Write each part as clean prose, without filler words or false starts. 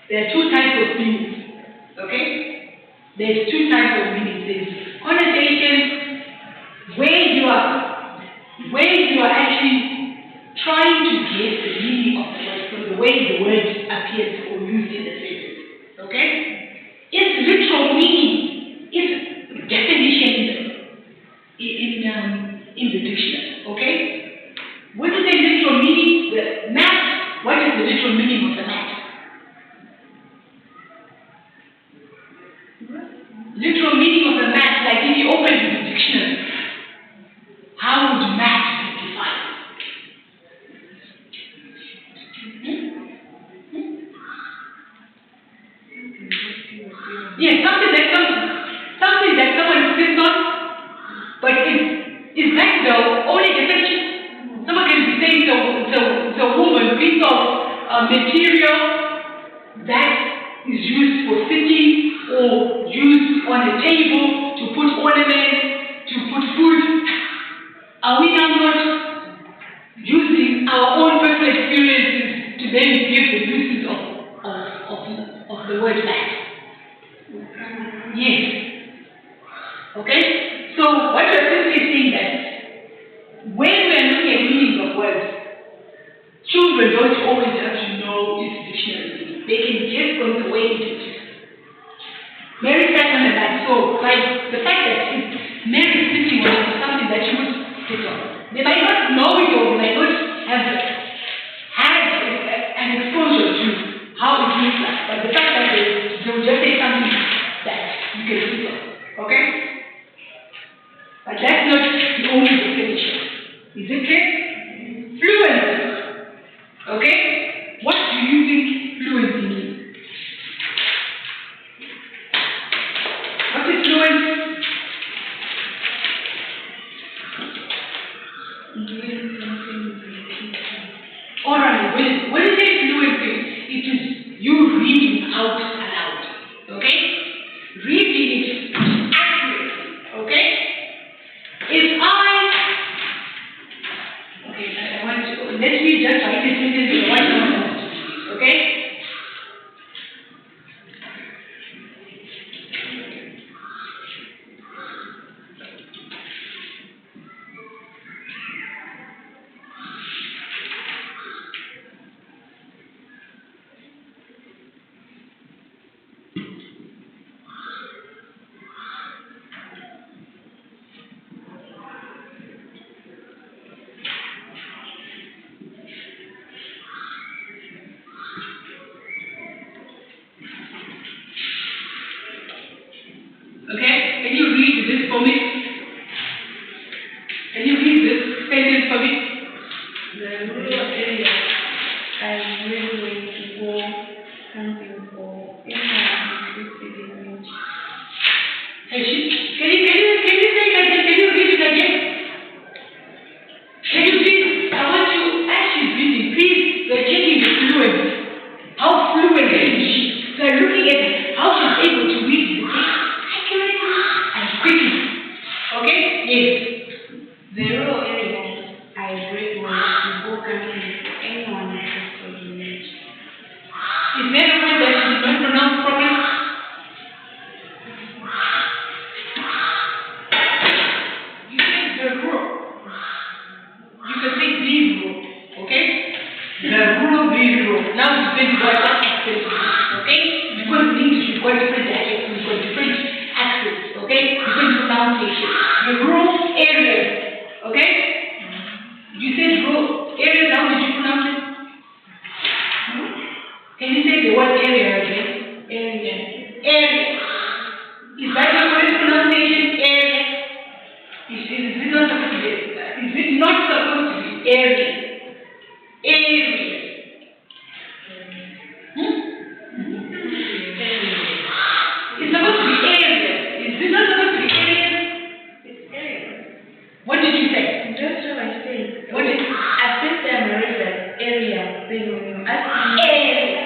There are two types of meanings. Okay? There's two types of meanings. There's connotation where you are actually trying to get the meaning of the word from the way the word appears or used in the sentence. Okay? Its literal meaning is definition in the dictionary. Okay? What is the literal meaning? The mat. What is the literal meaning of the mat? Literal meaning of the mat, like if you open the dictionary, how would mat be defined? Yes, something that someone sits on, but is that the only definition? Someone can be saying it's a woman piece of material that is used for sitting or used on a table to put ornaments, to put food. Are we now not using our own personal experiences to then give the uses of the word mat? Yes. Okay? So what you're simply saying that when we're looking at meanings of words, children don't always have to know its dictionary. They can just from the way it is. Mary sat on a mat, so by the fact that Mary is sitting on something that she would sit on, they might not know it or they might not have had an exposure to how it looks like, but the fact that they will just say something that you can sit on, okay? But that's not the only definition. Is it clear? Fluency, okay? What do you think fluency means? What is fluency? Alright, when you say fluency, it is you reading out aloud. Okay? Reading it accurately. Okay? If I want to, let me just write this sentence in one sentence. Okay? Okay? Can you read this for me? Can you read this sentence for me? The rural area has railway to go camping for anyone interested in it. Can you say that again? Can you read it again? Can you please? I want you, as she's reading, please, we're checking the fluency. How fluent is she? So we're looking at how she's able to read the text accurately and quickly. Okay? Yes. The rural area has railway to go camping for anyone interested in it. Is there a word that she did not pronounce properly? You said the rural. You can say the rural. Okay? The rural, the rural. Now it's going to go back to okay? Because in English we've got different dialects, we've got different accents, okay? Different pronunciation. The rural areas, okay? You said rural areas, how did you pronounce it? Can you say the word area again? Area. Area. Is that the correct pronunciation? Area. Is it not supposed to be? Is it not supposed to be area? Area. It's supposed to be area. Is it not supposed to be area? It's area. What did you say? That's what I said. What did I think I'm read that area. Then when you ask me area?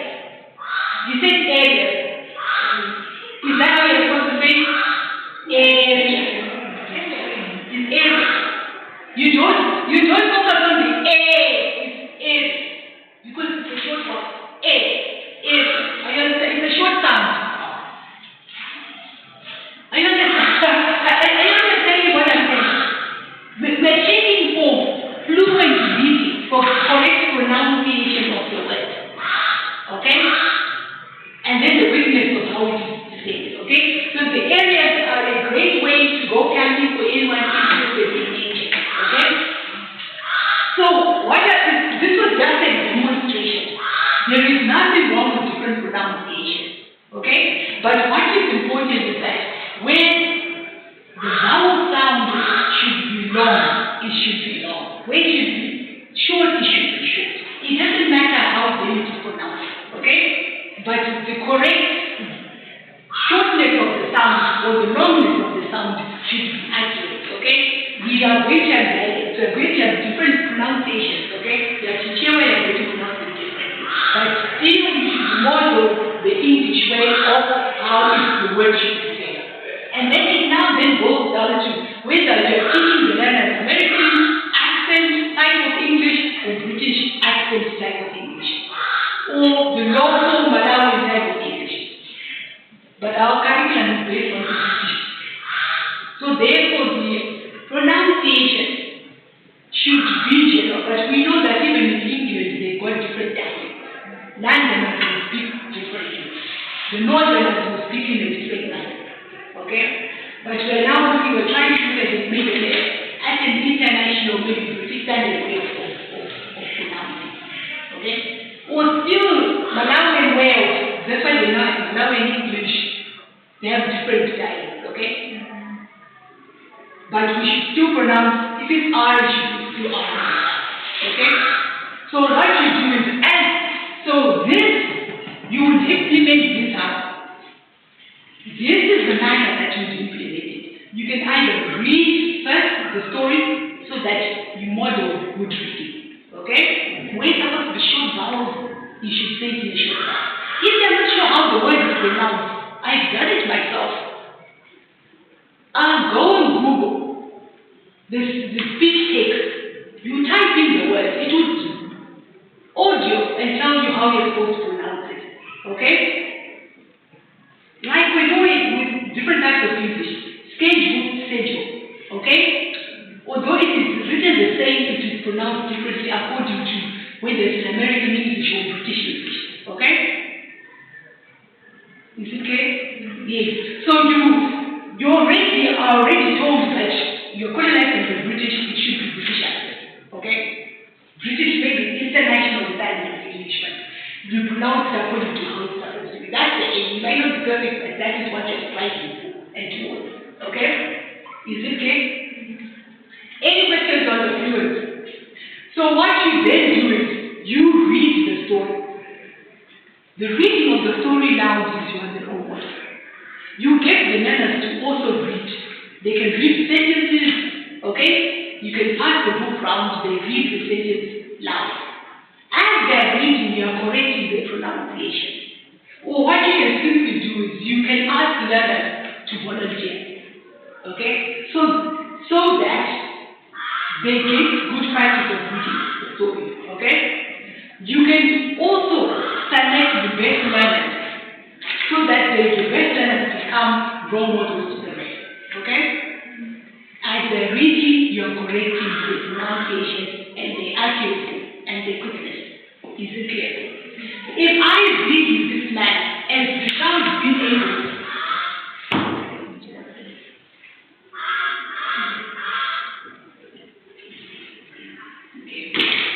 There is nothing wrong with different pronunciation. Okay? But what is important is that when the vowel sound should be long, it should be long. When it should be short, it should be short. It doesn't matter how they need to pronounce it. Okay? But the correct shortness of the sound or the longness of the sound should be accurate. Okay? We are going to have dialects, we are going to have different pronunciations. Okay? We are teaching where we are going to pronounce it differently. But still, we should model the English way of how the word should be said. And then it now boils down to whether you're teaching the learners American accent type of English or British accent type of English, or the local Malawi type of English. But our curriculum is based on British. So therefore the pronunciation should be general, but we know that even in English they've got different dialects. Londoners will speak differently. The Northerners will speak in a different language. Okay? But we're now we're trying to look at it maybe at an international, maybe British standard way of pronouncing. Okay? Or still Malawian Wales, that's why they know Malawian English, they have different dialects, okay? But we should still pronounce, if it's R, it should be still R. Okay? So what you do is so this, you would implement this how? This is the manner that you would implement it. You can either read first the story so that you model good reading. Okay? When it's supposed to be short vowels, you should say it in a short vowel. If you're not sure how the word is pronounced, I've done it myself. Go on Google. The speech text. You type in the word. It would audio and tell you how you're supposed to pronounce it. Okay? Like we're doing with different types of English. Schedule. Okay? Although it is written the same, it is pronounced differently according to whether it's an American English or British English. Okay? Is it okay? Yes. So you are already told that your calling accent is British, it should be British accent. Okay? British maybe international standard of English, but you pronounce it according to how it's supposed to be. That's the aim. You might not be perfect, but that is what you're striving for and towards. Okay? Is it okay? Any questions on the fluency? So what you then do is you read the story. The reading of the story now is your homework. You get the learners to also read. They can read sentences, okay? You can pass the book round, they read the sentence loud. As they're reading, you're correcting their pronunciation. Or what you can simply do is you can ask learners to volunteer. Okay? So that they get good practice of reading the story. Okay? You can also select the best learners so that the best learners become role models to the rest. Okay? As they're reading, you're correcting the pronunciation and the accuracy and the quickness. Is it clear? If I read with this man and without being able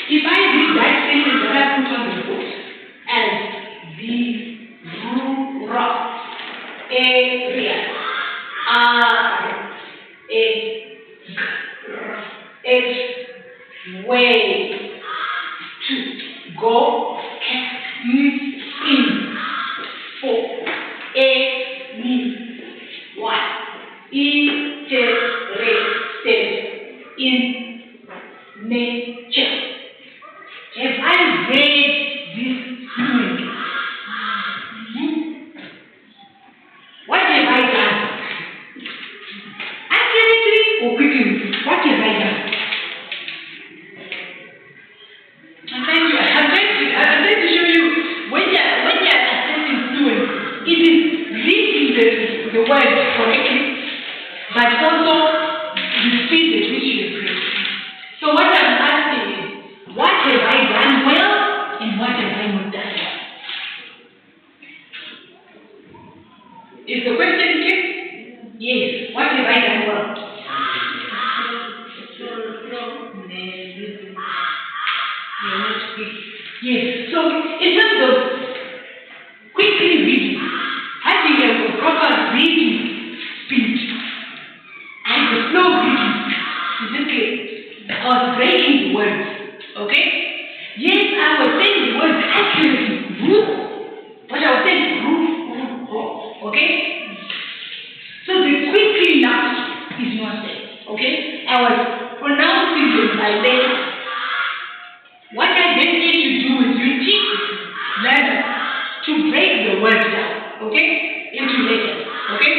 if I read that sentence that I put on the board as the rural area way to go in for interested in nature. Have I read this fluently? What have I done? Accurately or quickly? What have I done? I'm going to show you when you're assessing fluency, it is reading the words correctly, but also the speed at which you read. So what I'm asking is, what have I done well and what have I not done well? Is the question clear? Yes. What have I done well? Yes. So in terms of to break the word down, okay, into letters, okay?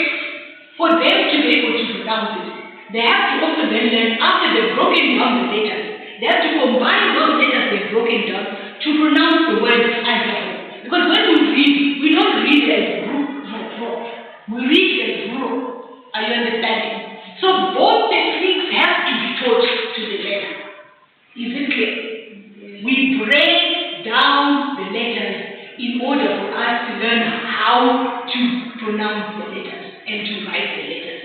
For them to be able to pronounce it, they have to also then learn, after they've broken down the letters, they have to combine those letters they've broken down to pronounce the word alphabet. Because when we don't read as ro. We read as ro. Are you understanding? So both techniques have to be taught to the learner. Is it clear? We break down the letters in order for us to learn how to pronounce the letters and to write the letters.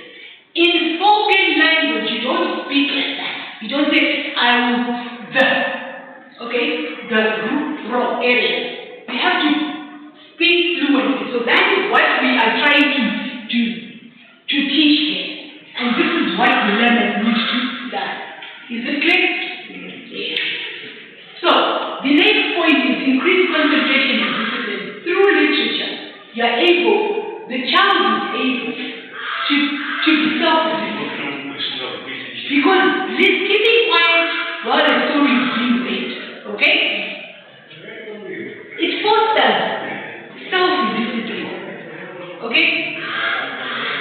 In spoken language, you don't speak like that. You don't say, the raw area. We have to speak fluently. So that is what we are trying to teach here. And this is what the learners need to learn. Is it clear? Yes. So, the next point is increased concentration and discipline. Through literature, the child is able to be self-disciplined. Because keeping quiet while a story is being read, okay? It fosters self-discipline, okay?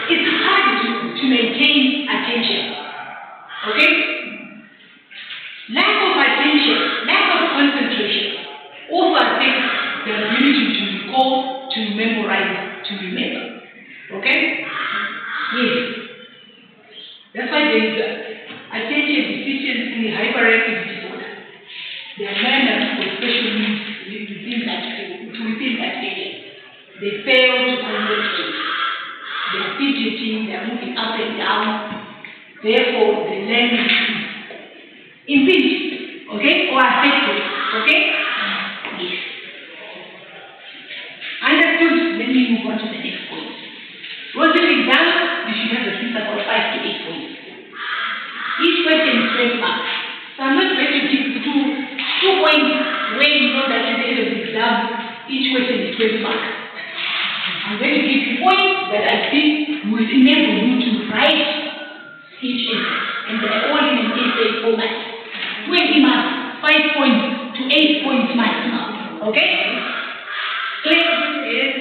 It's hard to maintain attention, okay? Lack of attention, lack of concentration also affects the ability to recall, to memorize, to remember, okay? Yes. That's why there is attention deficiency hyperactive disorder. There are learners with special needs within that area. They fail to concentrate. They are fidgeting, they are moving up and down. Therefore, the learning is impinged, okay, or affected, okay? Yes. Understood? Let me move on to the next point. Rosary exam, you should have at least about 5 to 8 points. Each question is 20 marks. So I'm not going to give you 2 points when you know that at the end of the exam, each question is 20 marks. I'm going to give you points that I think will enable you to write each essay. And they're all in an essay format. 20 marks, 5 points to 8 points maximum. Okay? Clear? Yes.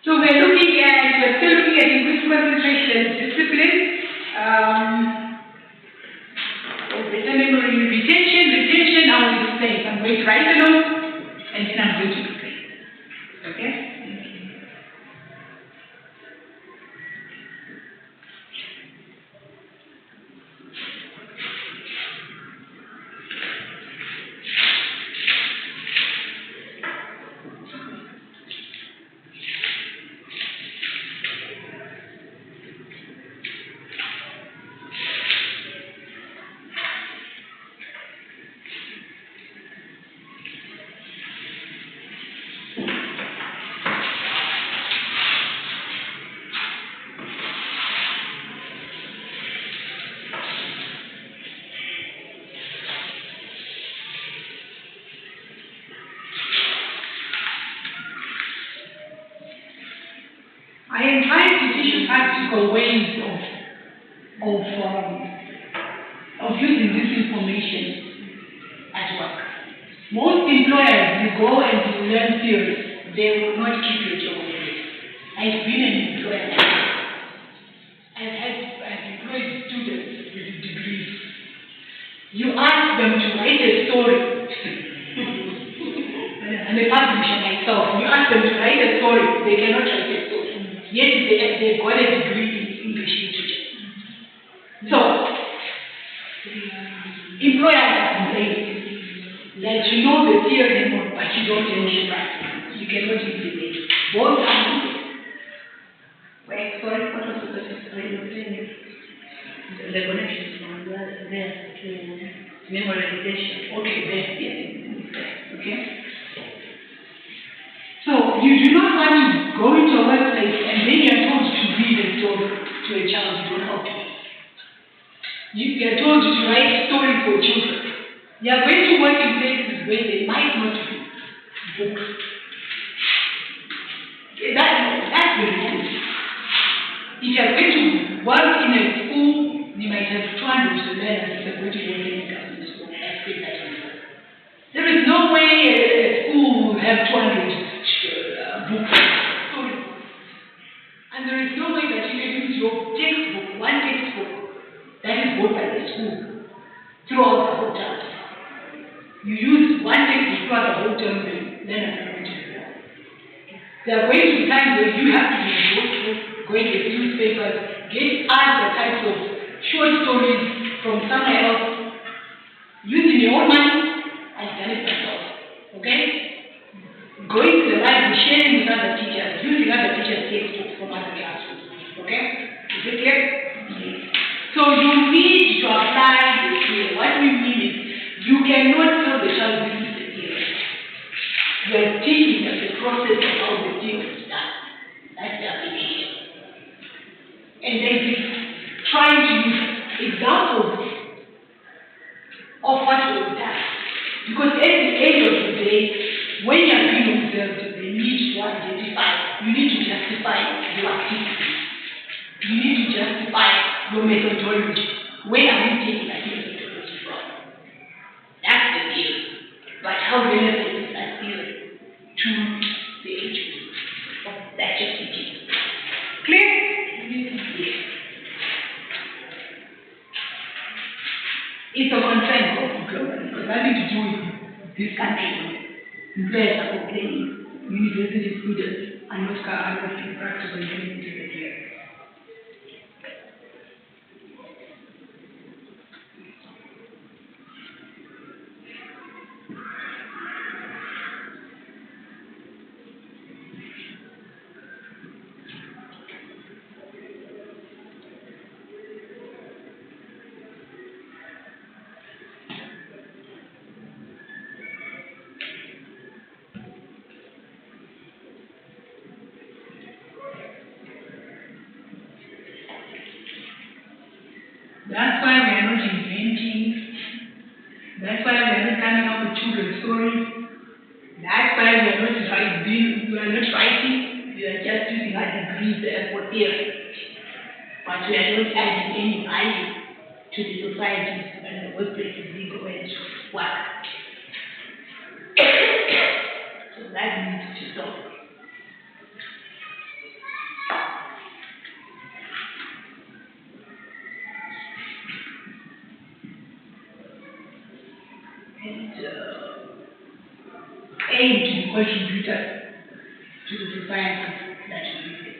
So we're still looking at increased concentration and discipline. Better memory, retention, I will explain. I'm going to write a note and then I'm going to explain. Okay? I am trying to teach you practical ways of using this information at work. Most employers, you go and you learn theory, they will not keep your job. I've been an employer. I've employed students with degrees. You ask them to write a story. I'm a publisher myself. You ask them to write a story, they cannot write a story. Yet they've got a degree in English literature. So, employers are complaining that you know the theory, but you don't know the practice. You cannot implement it. Both are needed. Wait, sorry, what was the question? The connection from there to memorization. Okay, there, yes. Okay. So, you do not want to go into a workplace and then you are told to read a story to a child you don't know. You are told to write stories for children. You are going to work in places where they might not be books. That's the reality. If you are going to work in a school, you might have 200 learners if you are going to work in a government school. Let's say that before. There is no way a school will have 200 books. Sorry. And there is no way that you can use your textbook, one textbook, that is bought by the school, throughout the whole term. You use one textbook throughout the whole term, then learners are going to do that. There are going to be times where you have to be going to the newspapers, get other types of short stories from somewhere else, using your own money, I've done it myself. Okay? Going to the library, sharing with other teachers, using other teachers' textbooks from other classrooms. Okay? Is it clear? Yes. So you need to apply the theory. What we mean is you cannot tell the child this is the theory. You are teaching them the process of how the theory is done. That's the application. And then trying to use examples of what was done. Because at the end of the day, when you are being observed, they need to identify, you need to justify your activity. You need to justify your methodology. Where are you taking that methodology from? That's the deal. But how relevant is that theory to the age group? That's just the deal. Clear? Yes. It's a concern of employment. It has nothing to do with this country. Employers are complaining. University students are not practical into the care. That's why we are not inventing. That's why we are not coming up with children's stories. That's why we are not writing. We are not writing. We are just using our degrees for theory. But we are not adding any value to the society and the workplaces we go and work. So that needs to stop. And aim to be contributors to the society that we live in.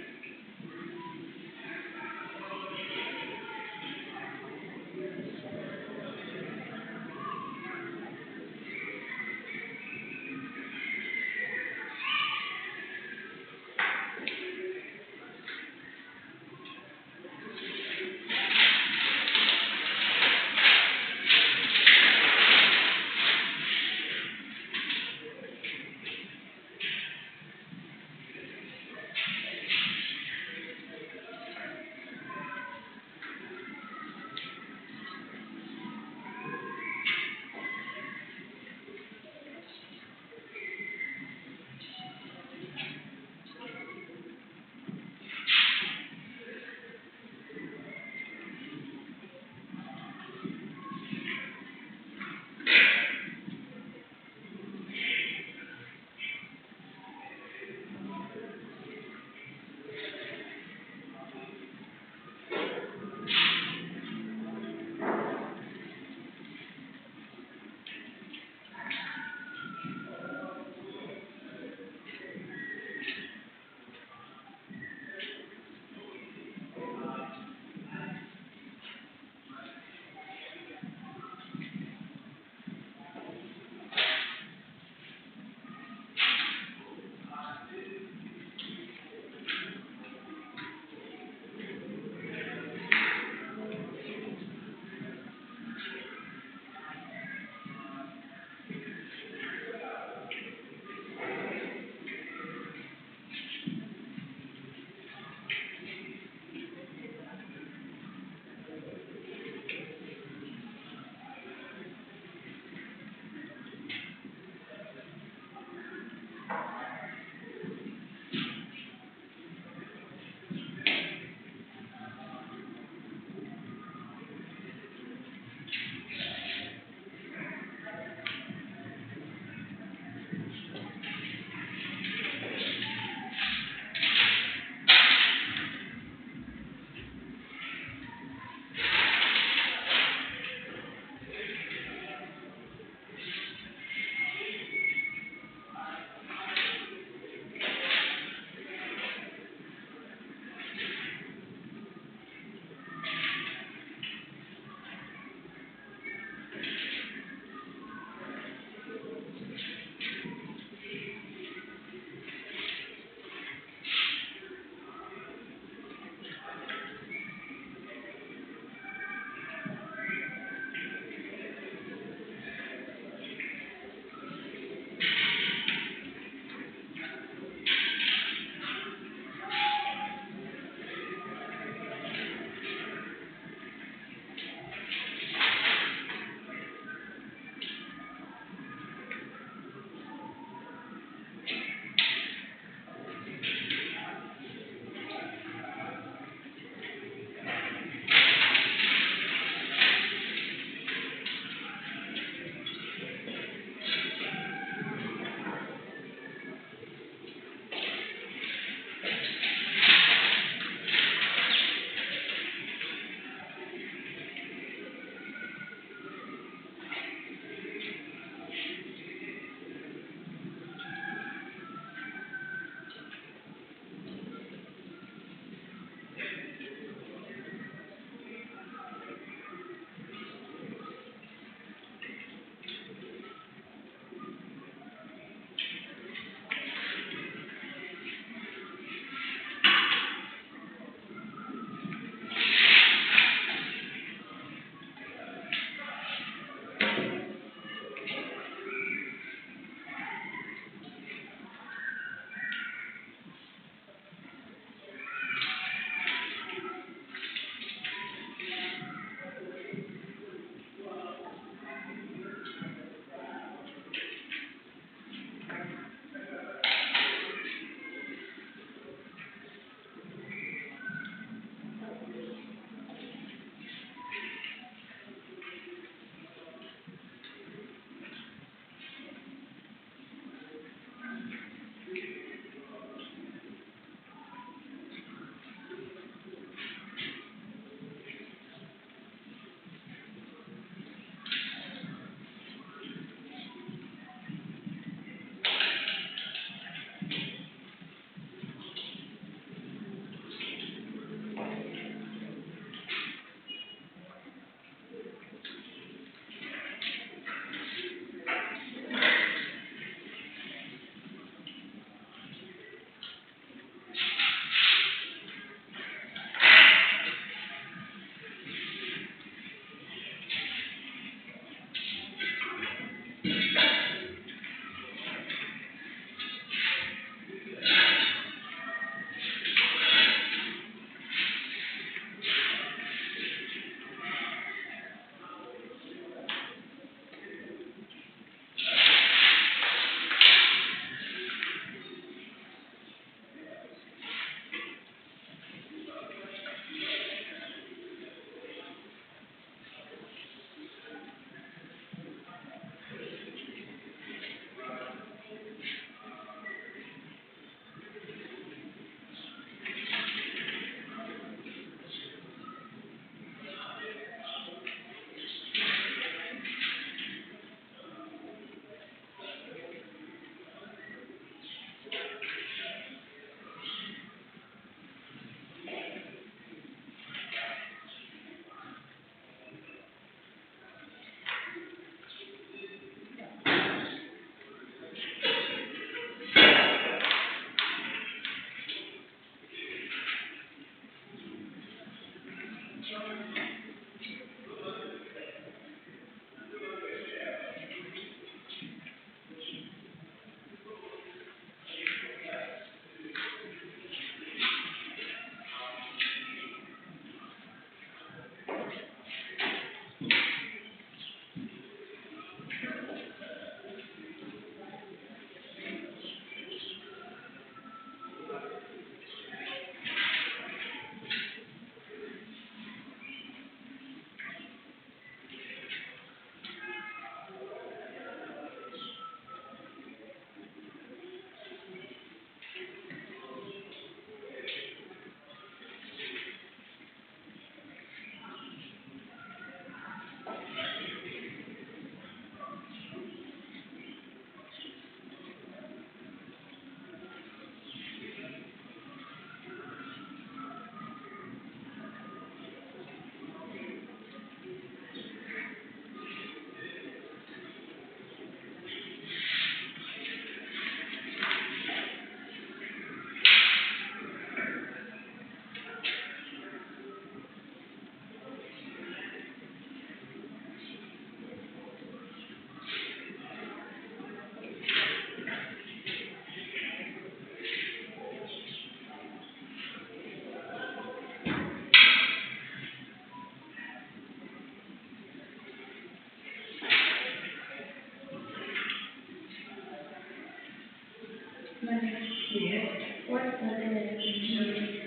Mother, Yes. what order is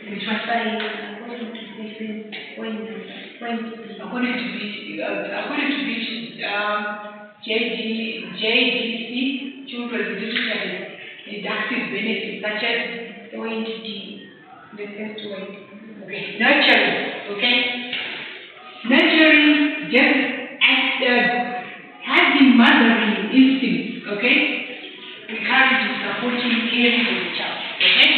Which one? according to Vision, when According to Vision, JDC, Children's Digital Deductive Benefits, such as point D, the first word. okay, nurturing, okay? Nurturing just having mothering instincts, okay? Encouraging, supporting, caring for the child, okay?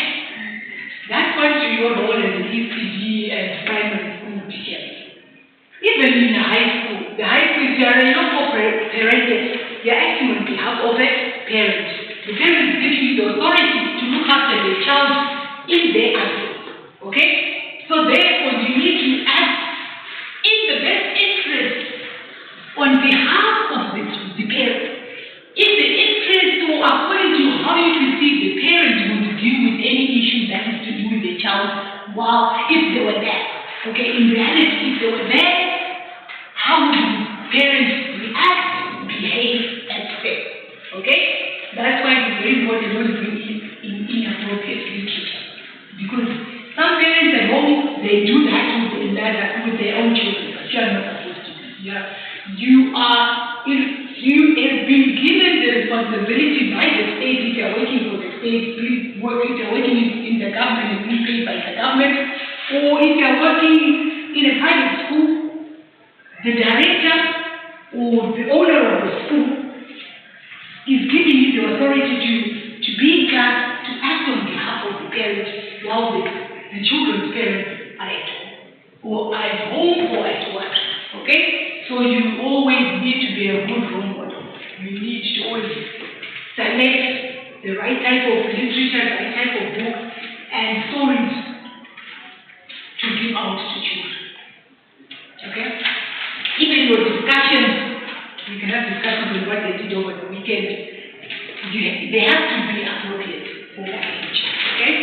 That's what your role as an ECG and primary school teacher. Even in high school, the high school, if you are a local parent, you are acting on behalf of a parent. The parent gives you the authority to look after the child in their absence, okay? So therefore, you need to act in the best interest on behalf of the parent. In the interest or according to how you perceive the parent would deal with any issue that is to do with the child, wow, if they were there. Okay, in reality, if they were there, how would the parents react, behave, and stay? Okay? That's why it's very important not to bring in inappropriate literature. Because some parents at home, they do that with their own children, but you are not supposed to do. You have been given the responsibility by the state. If you are working for the state, if you are working in the government and being paid by the government, or if you are working in a private school, the director or the owner of the school is giving you the authority to be in class, to act on behalf of the parents while the children's parents are at home, or at home or at work. Okay? So you always need to be a good role model. You need to always select the right type of literature, the right type of books and stories to give out to children. Okay? Even your discussions, you can have discussions on what they did over the weekend. They have to be appropriate for that age. Okay?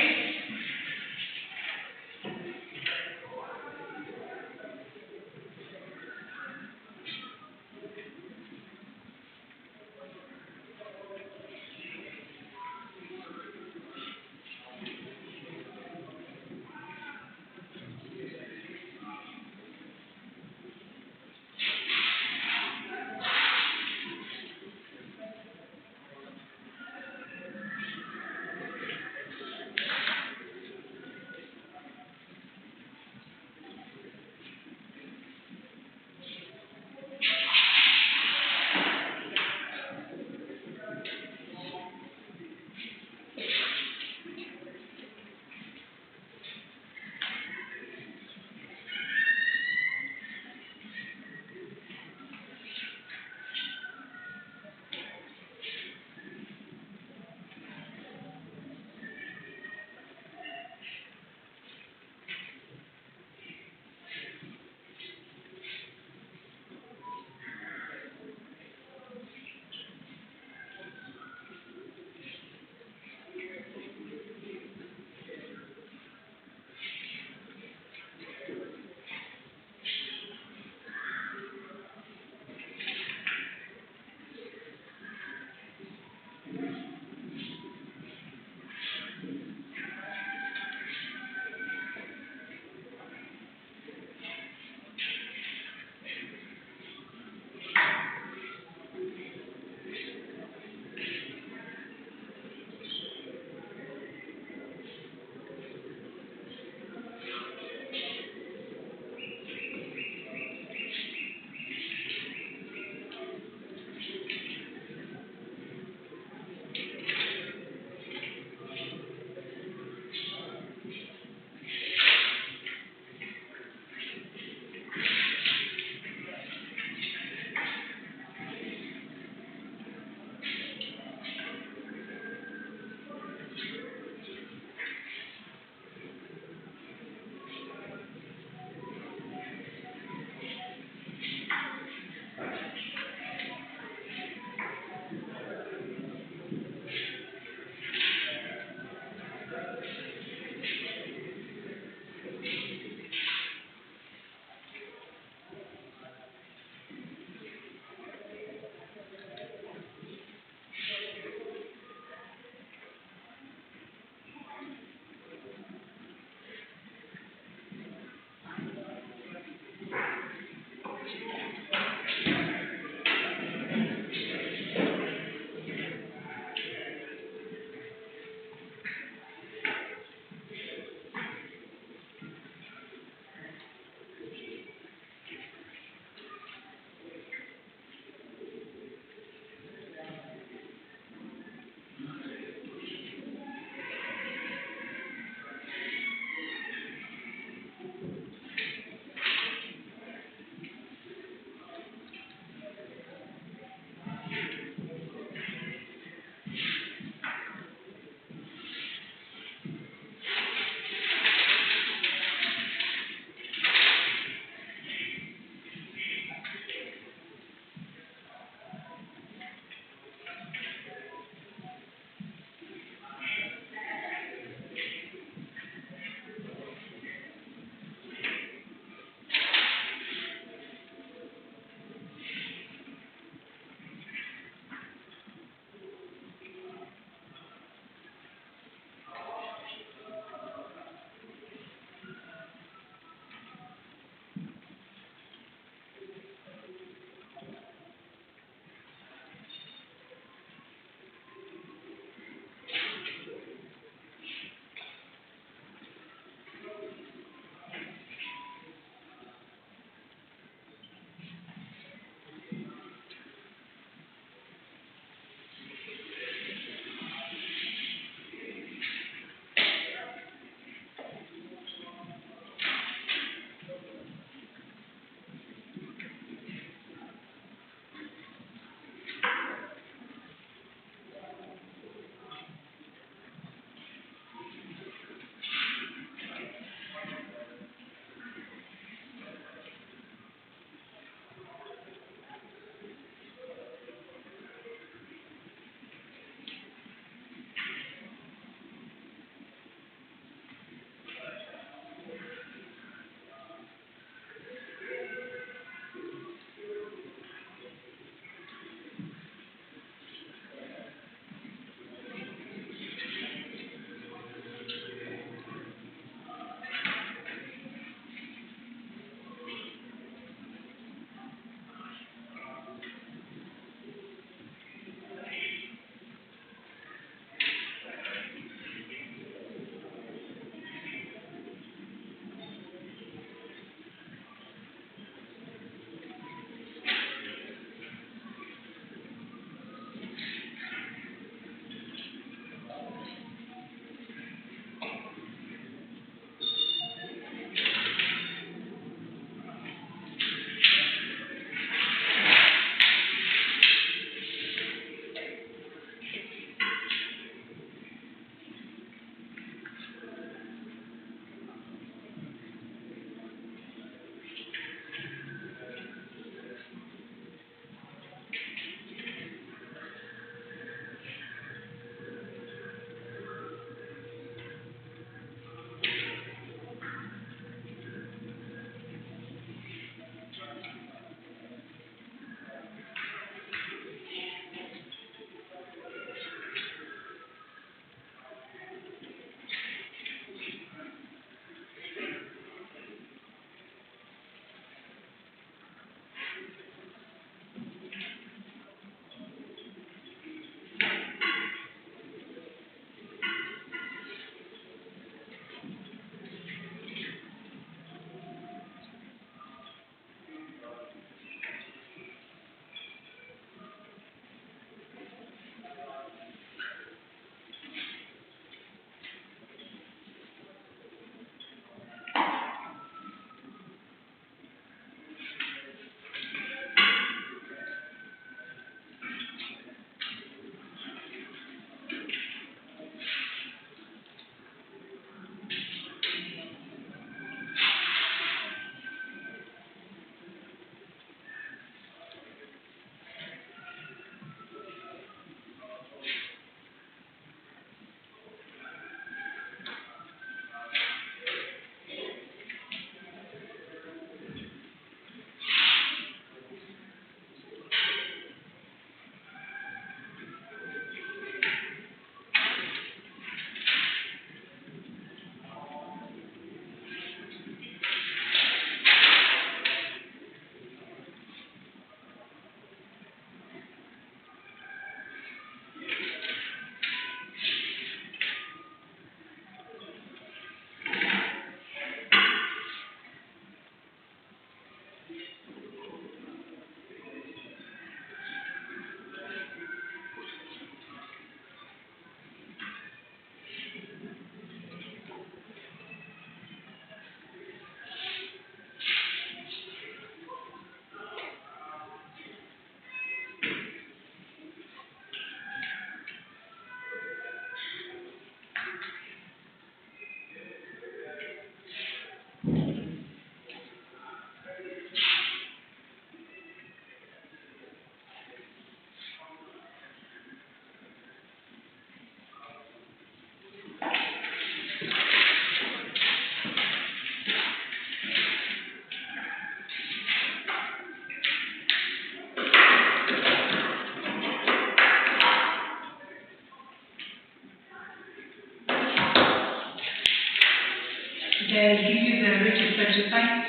give you the register to sign?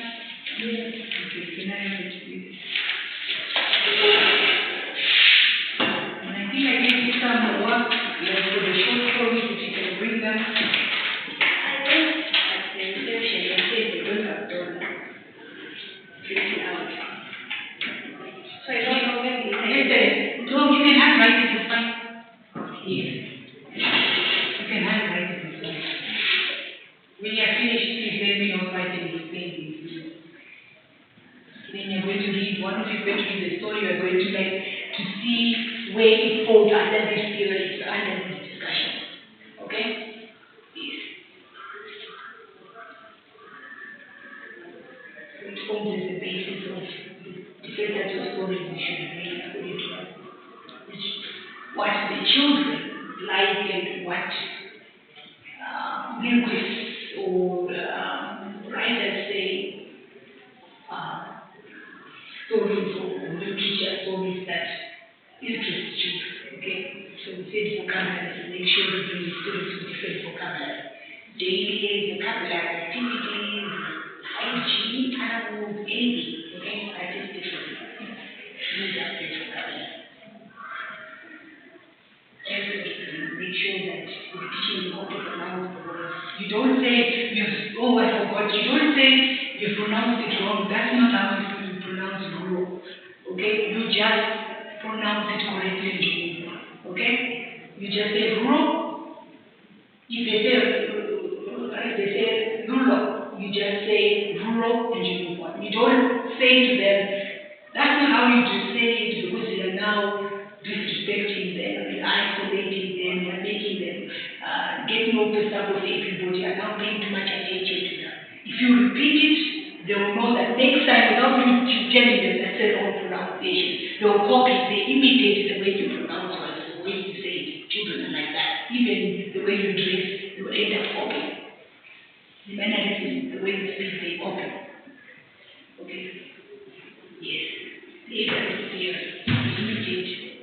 Yes. Okay, can I have it, please? And I think I gave you some work, like for the short stories, if you can bring them. I think at the reception they said they don't have done printing out. So I don't know maybe No, you can handwrite it, it's fine. Yes. You can handwrite it, it's fine. When you are finished, please let me know so I can explain this. Then you're going to read, one of you is going to read the story, you're going to like to see where it falls under this theory, under this discussion. Okay? Yes. It forms as the basis of the different types of stories we should read according to what the children like and what linguists or writers say stories or literature stories that interest children. Okay? So we said vocabulary, so make sure we bring stories with different vocabulary. Daily vocabulary, activities, hygiene, animals, anything. Okay? I just different. Use that vocabulary. Make sure that you're teaching how to pronounce the words. You don't say, oh, I forgot. You don't say you pronounced it wrong. That's not how you pronounce grow. Okay? You just pronounce it correctly. Okay? You just say grow. If they say rulo, you just say rulo and you move on. You don't say to them, that's not how you just say it because you are now disrespecting them, and isolating them, and making them getting off the top of everybody, and not paying too much attention to them. If you repeat it, they will know that next time, without you telling them that their own pronunciation, they will copy, they imitate the way you pronounce words, the way you say it. Children are like that. Even the way you dress, they will end up copying. The mannerism, the way you speak, they copy. Okay? Yes. If that is clear, imitate.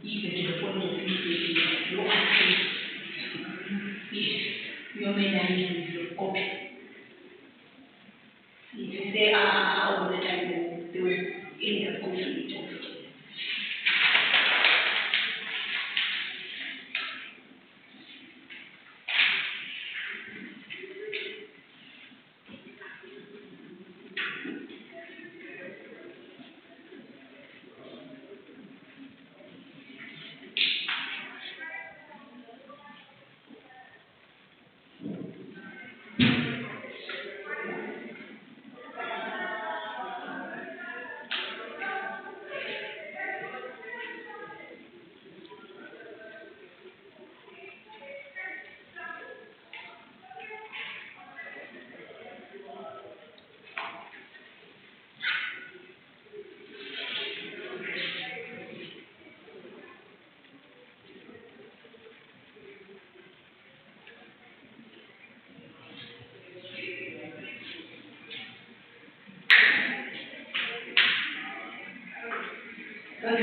Even to the point of imitating your accent. Yes. Your mannerism is your copy. If you say all the time, they will end up copying it also. The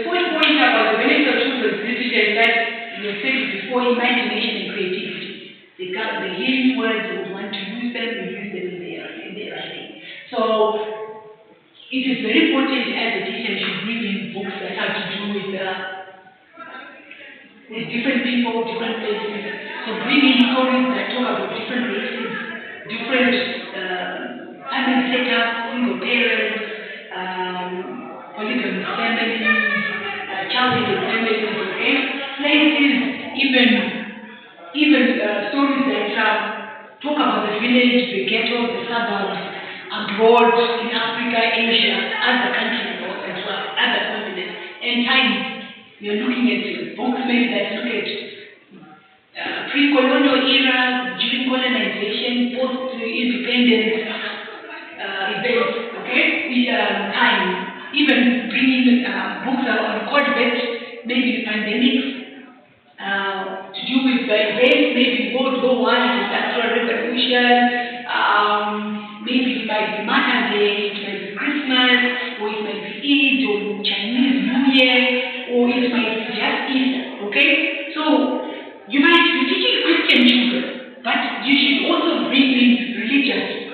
fourth point about the benefit of children's literature is that you said before, imagination and creativity. They hear words, they want to use them, we use them in their writing. So it is very important as a teacher you should bring in books that have to do with different people, different places. So bring in stories that talk about different races, different family setup, single parents, polygamous families, child-raising families, okay? Places, even stories that talk about the village, the ghetto, the suburbs, abroad, in Africa, Asia, other countries as well, other continents. And time, you're looking at books maybe that look at pre-colonial era, during colonization, post-independence events, okay? Time. Even bringing books on COVID, maybe pandemics, to do with events, maybe World War I, Industrial Revolution, It might be Mother's Day, it might be Christmas, or it might be Eid, or Chinese New Year, or it might be just Easter, okay? So, you might be teaching Christian children, but you should also bring in religious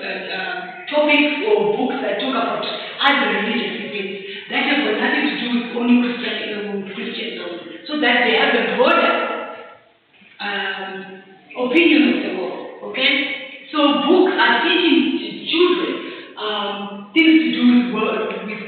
topics or books that talk about other religious events that have got nothing to do with only Christians, so that they have a broader opinion of the world, okay? So books are teaching children things to do with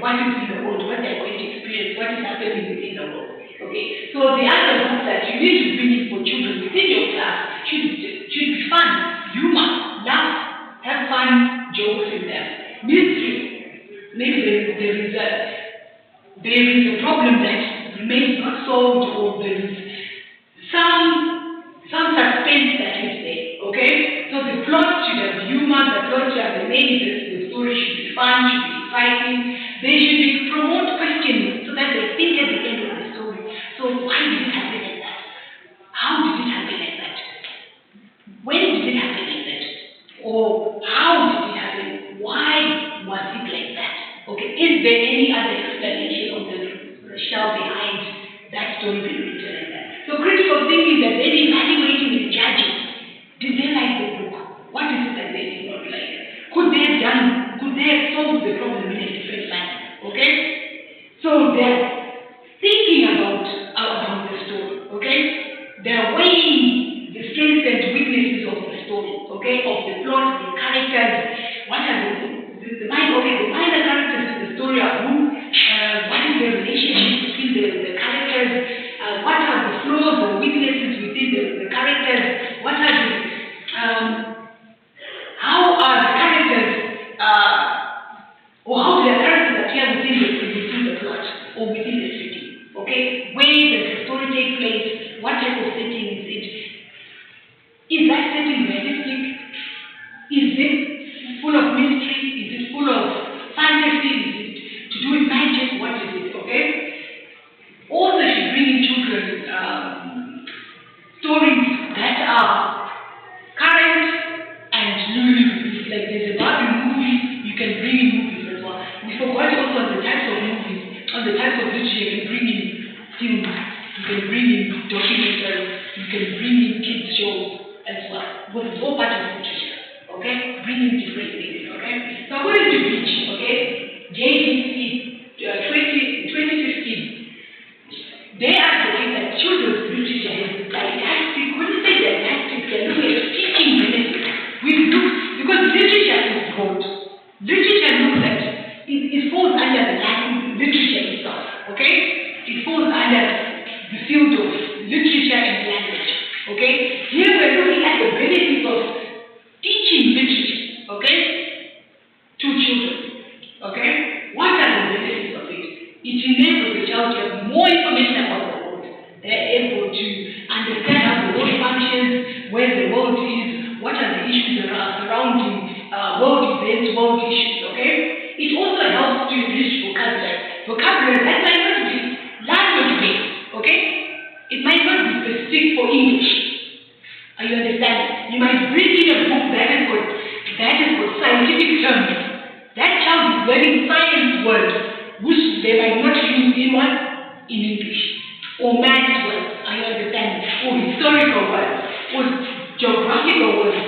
what is in the world, what they're going to experience, what is happening within the world, okay? So the other books that you need to bring in for children within your class should be fun, humor, laugh, have fun jokes in them. Mystery, maybe there is a problem that remains not solved, or there is some suspense that is there, okay? So the plot should have humor, the plot should have the the story should be fun, should be exciting. They should promote questioning so that they think at the end of the story. So why did it happen like that? How did it happen like that? When did it happen like that? Or how did it happen? Why was it like that? Okay, is there any other explanation of the rationale behind that story being written like that? So critical thinking, that then evaluating and judging. Did they like the book? What is it that they did not like? Could they have solved the problem in a different manner? Okay? So they're thinking about the story, okay? They're weighing the strengths and weaknesses of the story, okay? Of the plot, the characters, what are the minor characters in the story are who? What is the relationship between the characters? What are the flaws or weaknesses within the characters? What are the how are the characters or how do the characters appear within the plot or within the setting? Okay, where does the story take place? What type of setting is it? Is that setting realistic? Is it full of mystery? Is it full of fantasy? Is it to do with magic? What is it? Okay. Also, should bring in children stories that are current and newly released. Like there's a Barbie movie, you can bring in movies as well. We forgot also on the types of movies, on the types of literature, you can bring in films, you can bring in documentaries, you can bring in kids shows as well. But it's all part of literature, okay? Bring in different things, okay? So according to Beach, okay, JDC 2015, they advocate that children's literature is didactic. When you say didactic, they're looking at teaching benefits with books, because literature is broad. Literature looks at it falls under the literature itself, okay? It falls under the field of literature and language, okay? Here we're looking at the benefits of teaching literature, okay, to children, okay? What are the benefits of it? It enables the child to have more information about the world. They're able to understand how the world functions, where the world is, what are the issues surrounding world events, world issues, okay? It also helps to enrich vocabulary. Vocabulary, that might not be language-based, okay? It might not be specific for English. Are you understanding? You might bring in a book that has got scientific terms. That child is learning science words, which they might not use in English, or math words, are you understanding? Or historical words, or geographical words.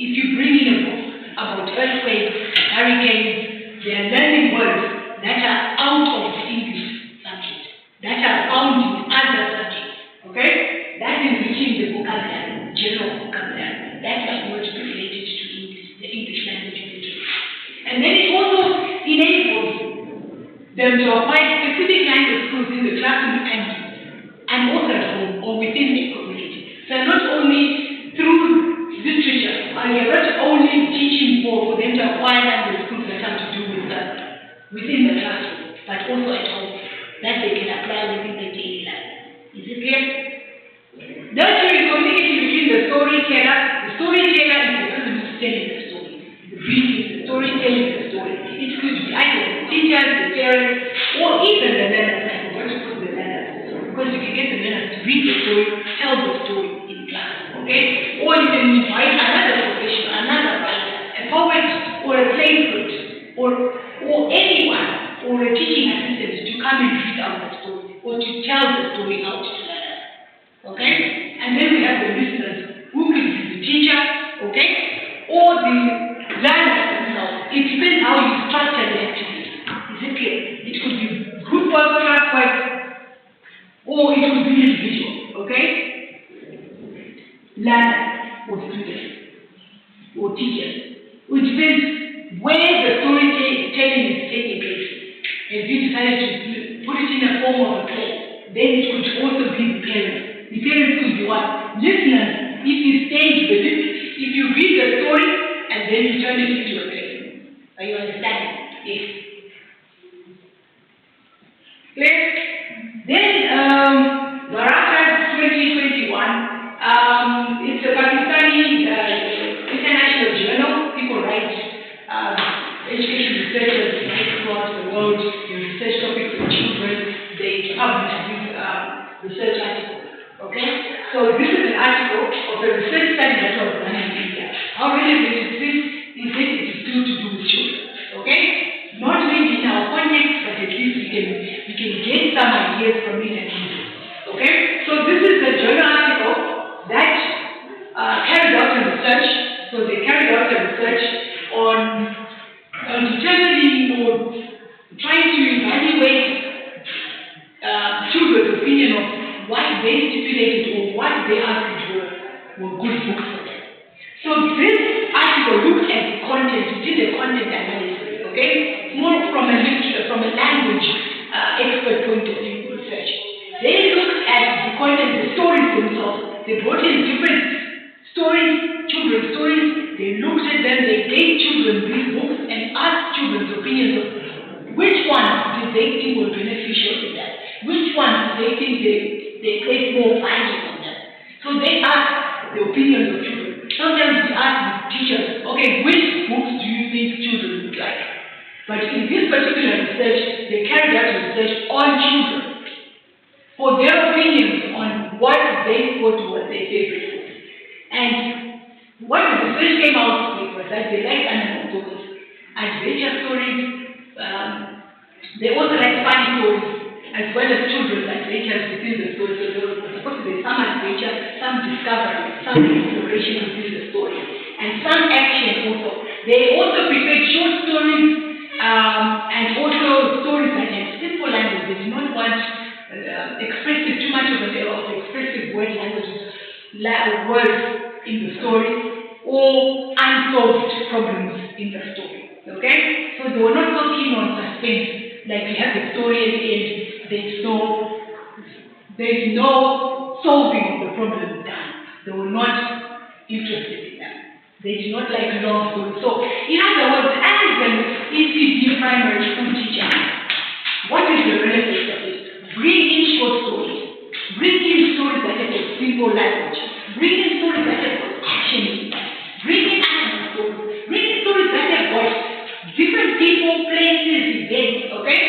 If you bring in a book about earthquakes, hurricanes, they are learning words that are out of the English subject, that are found in other subjects, okay? That is enriching the vocabulary, general vocabulary. That might not be related to English, the English language literature. And then it also enables them to apply specific language skills in the classroom and also at home or within the community. So not only through literature, you're not only teaching for them to acquire language skills that have to do with within the classroom, but also at home, that they can apply within the daily life. Is it clear? Nurturing communication between the storyteller. The storyteller is the person who's telling the story. The reading, the storytelling the story. It could be either the teachers, the parents, or even the learners. I forgot to put the learners. Because you can get the learners to read the story, tell the story in class. Okay? Or you can invite another professional, another writer, a poet, or a eighth grade, or anyone, or a teaching assistant to come and read out the story, or to tell the story out to learners. Okay? And then we have the listeners, who could be the teacher, okay? Or the learners themselves. It depends how you structure the activity. Is it clear? It could be group work, class work, or it could be individual, okay? Learners or students or teachers. It depends where the storytelling is taking place. If you decided to put it in a form of a play, then it could also be the parents. The parents could be what? Listeners, if you stage the if you read the story and then you turn it into a play. Are you understanding? Yes. Clear? Then, Varaka 2021, it's a Pakistani international journal. People write, education researchers right across the world, they research topics for children, they publish these research articles. Okay? So this is an article of a research study that was done in India. How relevant is this? Is it still to do with children? Okay? Not maybe in our context, but at least we can get some ideas from it and use it. Okay? So this is a journal article that carried out a research. So they carried out a research on determining or trying to evaluate children's opinion of what they stipulated or what they argued were good books for them. So this article looked at the content, did a content analysis, okay? More from a language expert point of view research. They looked at the content, the stories themselves. They brought in different stories, children's stories. They looked at them, they gave children these books and asked children's opinions of which ones did they think were beneficial to them, which ones did they think they placed more value on them. So they asked the opinions of children. Sometimes we ask the teachers, okay, which books do you think children would like? But in this particular research, they carried out research on children for their opinions on what they thought was their favorite book. And what the research came out with was that they liked animal stories, adventure stories, they also like funny stories, as well as children's adventures within the story. So there was supposed to be some adventure, some discovery, some exploration within the story, and some action also. They also prepared short stories and also stories that had simple language. They did not want expressive, too much of expressive words in the story, or unsolved problems in the story. Okay? So they were not so keen on suspense, like we have the story at the end. There's no solving of the problem done. They were not interested in that. They did not like long stories. So, in other words, as an ECD primary school teacher, what is the relevance of it? Bring in short stories. Bring in stories that have a simple language. Bring in stories that have action. Bring in animal stories. Bring in stories that have got different people, places, events, okay?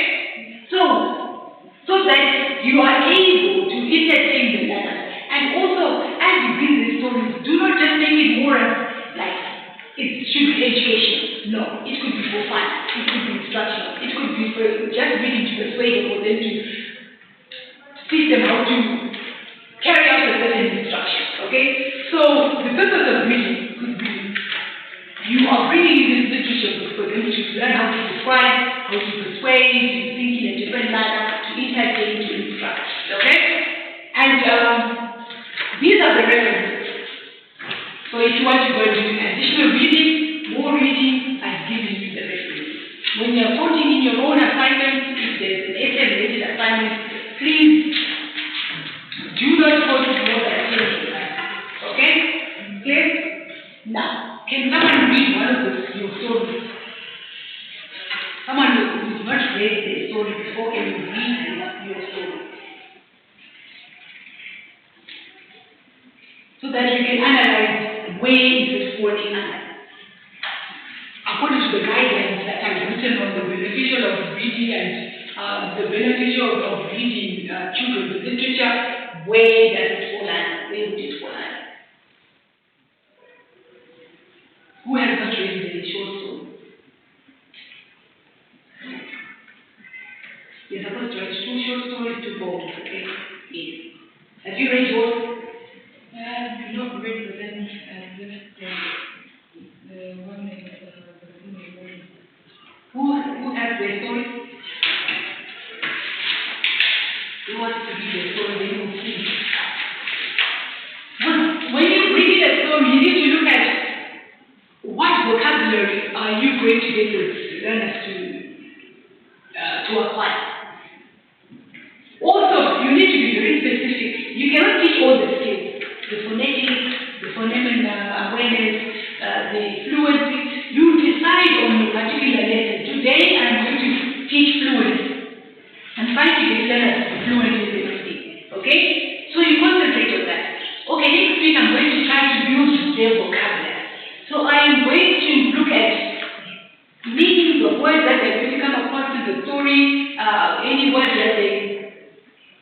So that you are able to entertain the learners. And also, as you bring these stories, do not just make it more like it should be education. No, it could be for fun. It could be instructional. It could be for just reading to persuade them, for them to teach them how to carry out a certain instruction. Okay? So the purpose of reading could be you are bringing this literature for them to learn how to describe, how to persuade, to think in a different manner, to entertain, to instruct. Okay? And these are the references. So if you want to go and do additional reading, more reading, I've given you the references. When you are putting in your own assignments, if there's an essay-related assignment, please do not go to more than 10 pages. Okay? Clear? Now, can someone read one of your stories? Someone who's not read their story before, can you read your story? So that you can analyze where is it falling under. According to the guidelines that are written on the beneficial of reading and the beneficial of reading children's literature, where does it fall under? Where would it fall under? Who has not read the short story? before, okay? Yes. Have you read yours? Not read, but then just the one that Who has their story? Who wants to read their story? They will see. When you read a story, you need to look at what vocabulary are you going to get the learners to acquire. Also, you need to be very specific. You cannot teach all the skills, the phonetics, the phoneme awareness, the fluency. You decide on your particular lesson. Today, I'm going to teach fluency. And try to get learners to be fluent in everything. Okay? So you concentrate on that. Okay, next week I'm going to try to build their vocabulary. So I am going to look at meanings of words that are going to come across in the story, any words that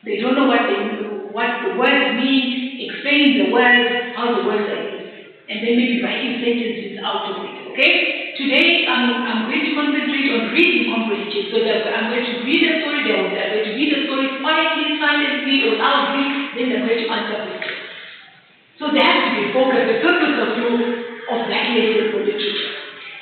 they don't know what the words mean, explaining the words, how the words are used, and then maybe writing sentences out of it, okay? Today, I'm going to concentrate on reading comprehension, so that I'm going to read the story, I'm going to read the story quietly, silently, or loudly, then I'm going to answer questions. So there has to be focus, the purpose of that lesson for the teacher.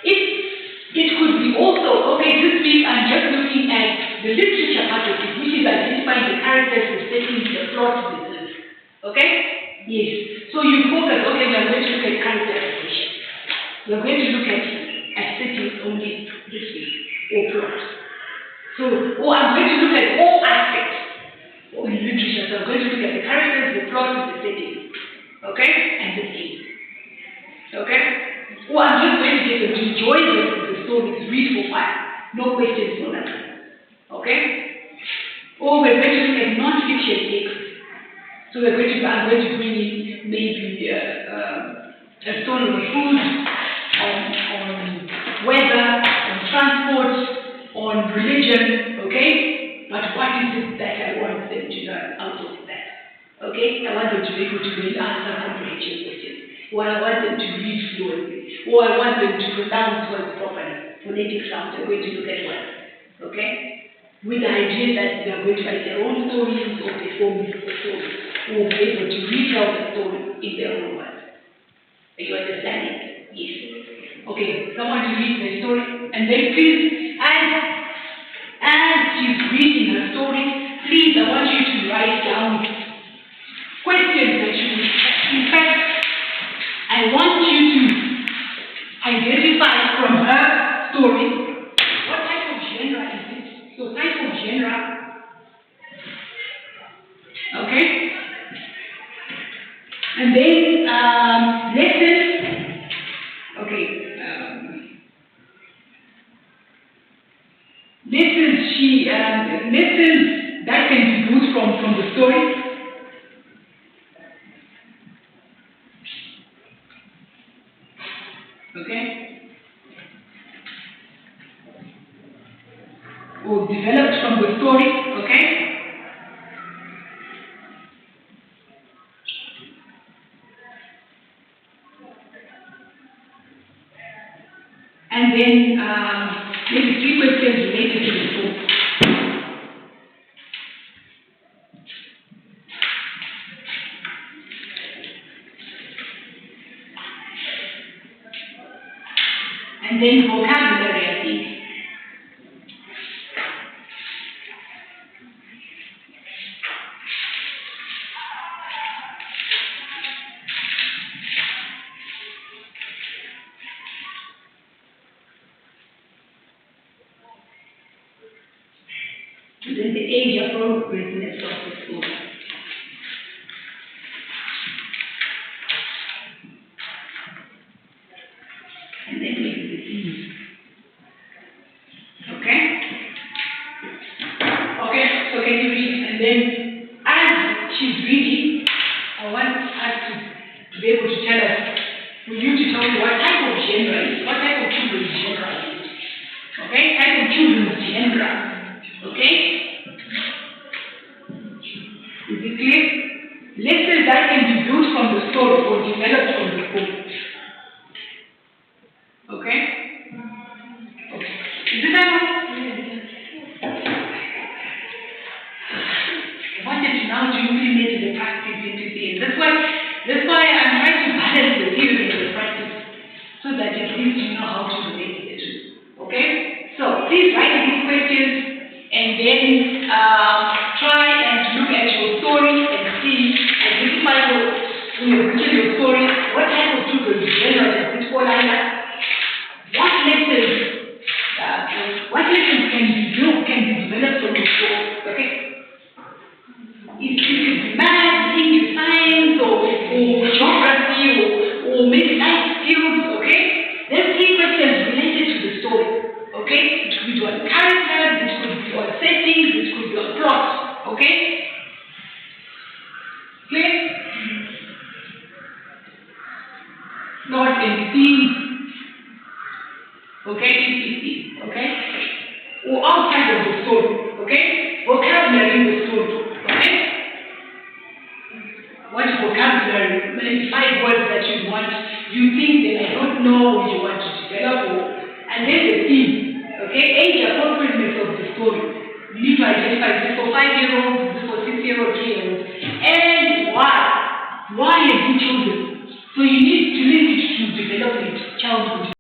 It could be also, okay, this week I'm just looking at the literature part of it, which is identifying the characters, the settings, the plot, okay? Yes. So you focus, okay, we are going to look at characterization. We are going to look at settings only this week, or plot. So, I'm going to look at all aspects of literature. So I'm going to look at the characters, the plot, the settings, okay? And the theme. Okay? I'm just going to get them to enjoy the stories, read for fun. No questions, no nothing. Okay? Or we're going to look at non-fiction texts. So I'm going to bring in maybe a story on food, on weather, on transport, on religion, okay? But what is it that I want them to learn out of that? Okay? I want them to be able to answer comprehension questions. Or I want them to read fluently. Or I want them to pronounce words properly. Phonetic sounds, I'm going to look at words. Okay? With the idea that they are going to write their own stories or perform the stories. Or be able to retell the story in their own words. Are you understanding? Yes. Okay, someone to read the story. And then please, as she's reading her story, please, I want you to write down questions that you, in fact, I want you to identify from her story what type of genre is it. So type of genre, okay? And then lessons, okay. Lessons that can be used from the story. Okay? Or developed from the story, okay? And then maybe 3 questions related to the story. And then vocabulary, I think. And then the age appropriateness of the school. And then maybe the theme. Okay? Okay, so can you read? And then as she's reading, I want us to be able to tell us, for you to tell me what type of genre is, what type of children's genre is it. Okay? Type of children's genre. Okay? Is it clear? Lessons that can be built from the story or developed from the book. Okay? Okay. Is it that one? your story, what type of children do you learn at this school lineup? What lessons can be developed from the story? Okay? It could be math, English, science, or geography, or maybe life skills, okay? Then 3 questions related to the story, okay? It could be on characters, it could be on settings, it could be on plot, okay? Clear? Plot and themes, okay? Okay? Or outside of the story, okay? Vocabulary in the story, okay? What vocabulary, maybe 5 words that you want, you think that I don't know, you want to develop, and then the theme, okay? Age appropriateness of the story. You need to identify this for 5-year-olds, this for 6-year-olds, 3-year-olds, and why? Why and who chose it? So you need to develop it childhood.